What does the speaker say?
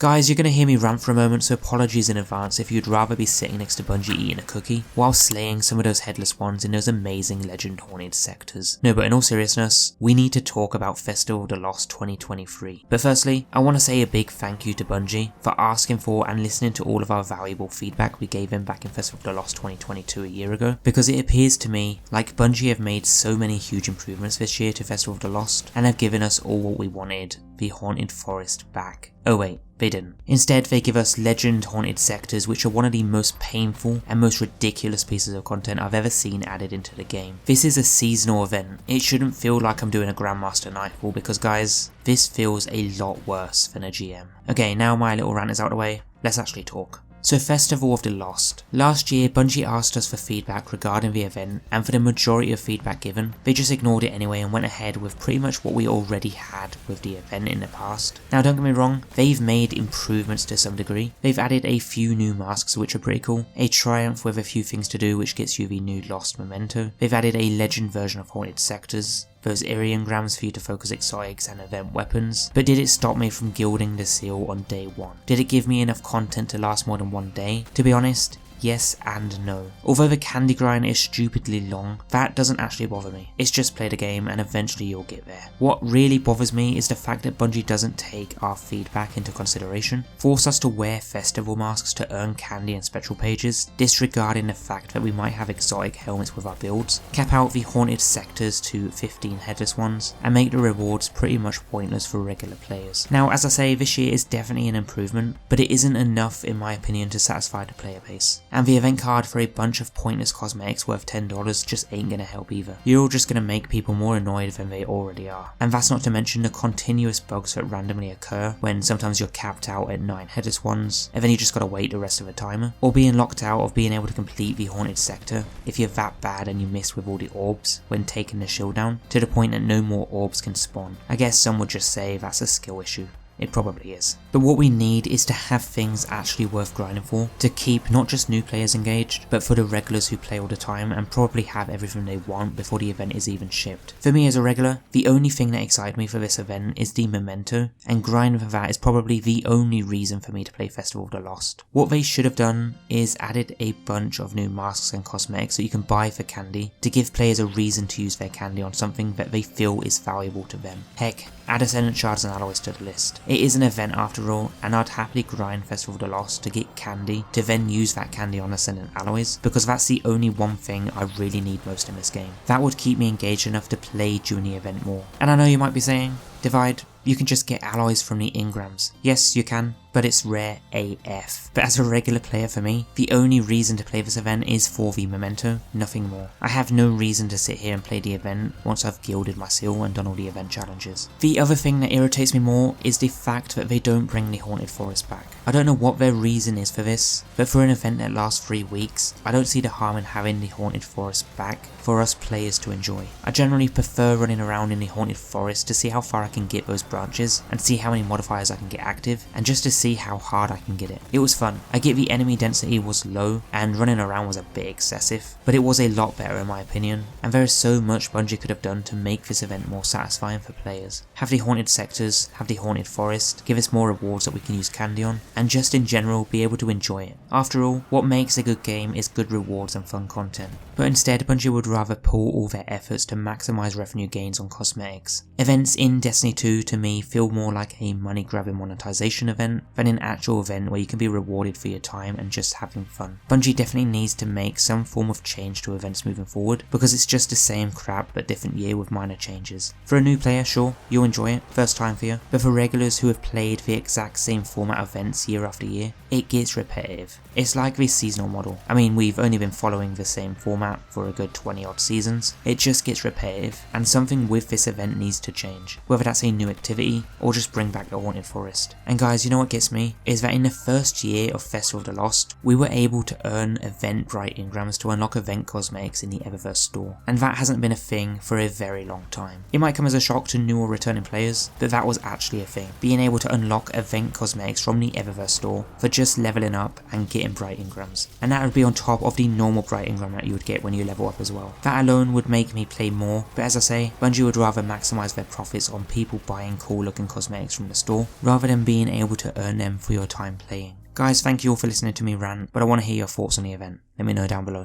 Guys, you're going to hear me rant for a moment, so apologies in advance if you'd rather be sitting next to Bungie eating a cookie while slaying some of those headless ones in those amazing legend haunted sectors. No, but in all seriousness, we need to talk about Festival of the Lost 2023. But firstly, I want to say a big thank you to Bungie for asking for and listening to all of our valuable feedback we gave him back in Festival of the Lost 2022 a year ago, because it appears to me like Bungie have made so many huge improvements this year to Festival of the Lost and have given us all what we wanted, the Haunted Forest back. Oh wait, they didn't. Instead, they give us legend haunted sectors, which are one of the most painful and most ridiculous pieces of content I've ever seen added into the game. This is a seasonal event. It shouldn't feel like I'm doing a Grandmaster Nightfall because guys, this feels a lot worse than a GM. Okay, now my little rant is out of the way, let's actually talk. So Festival of the Lost. Last year, Bungie asked us for feedback regarding the event, and for the majority of feedback given, they just ignored it anyway and went ahead with pretty much what we already had with the event in the past. Now don't get me wrong, they've made improvements to some degree. They've added a few new masks which are pretty cool, a triumph with a few things to do which gets you the new Lost memento. They've added a legend version of haunted sectors, those Iriangrams for you to focus exotics and event weapons, but did it stop me from gilding the seal on day one? Did it give me enough content to last more than one day? To be honest, yes and no. Although the candy grind is stupidly long, that doesn't actually bother me. It's just play the game and eventually you'll get there. What really bothers me is the fact that Bungie doesn't take our feedback into consideration, force us to wear festival masks to earn candy and special pages, disregarding the fact that we might have exotic helmets with our builds, cap out the haunted sectors to 15 headless ones, and make the rewards pretty much pointless for regular players. Now as I say, this year is definitely an improvement, but it isn't enough in my opinion to satisfy the player base. And the event card for a bunch of pointless cosmetics worth $10 just ain't gonna help either. You're all just gonna make people more annoyed than they already are. And that's not to mention the continuous bugs that randomly occur when sometimes you're capped out at 9 headless ones, and then you just gotta wait the rest of the timer. Or being locked out of being able to complete the haunted sector if you're that bad and you miss with all the orbs when taking the shield down, to the point that no more orbs can spawn. I guess some would just say that's a skill issue. It probably is. But what we need is to have things actually worth grinding for, to keep not just new players engaged, but for the regulars who play all the time and probably have everything they want before the event is even shipped. For me as a regular, the only thing that excited me for this event is the memento, and grinding for that is probably the only reason for me to play Festival of the Lost. What they should have done is added a bunch of new masks and cosmetics that you can buy for candy to give players a reason to use their candy on something that they feel is valuable to them. Heck, add Ascendant Shards and Alloys to the list. It is an event after all, and I'd happily grind Festival of the Lost to get candy to then use that candy on Ascendant Alloys, because that's the only one thing I really need most in this game. That would keep me engaged enough to play during the event more. And I know you might be saying, Divide, you can just get alloys from the Ingrams. Yes, you can, but it's rare AF. But as a regular player for me, the only reason to play this event is for the memento, nothing more. I have no reason to sit here and play the event once I've gilded my seal and done all the event challenges. The other thing that irritates me more is the fact that they don't bring the Haunted Forest back. I don't know what their reason is for this, but for an event that lasts 3 weeks, I don't see the harm in having the Haunted Forest back for us players to enjoy. I generally prefer running around in the Haunted Forest to see how far I can get those branches and see how many modifiers I can get active, and just to see how hard I can get it. It was fun. I get the enemy density was low and running around was a bit excessive, but it was a lot better in my opinion, and there is so much Bungie could have done to make this event more satisfying for players. Have the haunted sectors, have the haunted forest, give us more rewards that we can use candy on, and just in general be able to enjoy it. After all, what makes a good game is good rewards and fun content. But instead Bungie would rather pull all their efforts to maximize revenue gains on cosmetics. Events in Destiny 2 to me feel more like a money grabbing monetization event than an actual event where you can be rewarded for your time and just having fun. Bungie definitely needs to make some form of change to events moving forward, because it's just the same crap but different year with minor changes. For a new player, sure, you'll enjoy it, first time for you, but for regulars who have played the exact same format of events year after year, it gets repetitive. It's like the seasonal model. I mean, we've only been following the same format for a good 20 odd seasons. It just gets repetitive, and something with this event needs to change, whether that's a new activity or just bring back the Haunted Forest. And guys, you know what gets me? Is that in the first year of Festival of the Lost, we were able to earn Eventbrite Ingrams to unlock event cosmetics in the Eververse store, and that hasn't been a thing for a very long time. It might come as a shock to new or returning players, but that was actually a thing, being able to unlock event cosmetics from the Eververse store for just leveling up and getting Bright Ingrams, and that would be on top of the normal Bright Ingram that you would get when you level up as well. That alone would make me play more, but as I say, Bungie would rather maximize their profits on people buying cool looking cosmetics from the store, rather than being able to earn earn them for your time playing. Guys, thank you all for listening to me rant, but I want to hear your thoughts on the event. Let me know down below.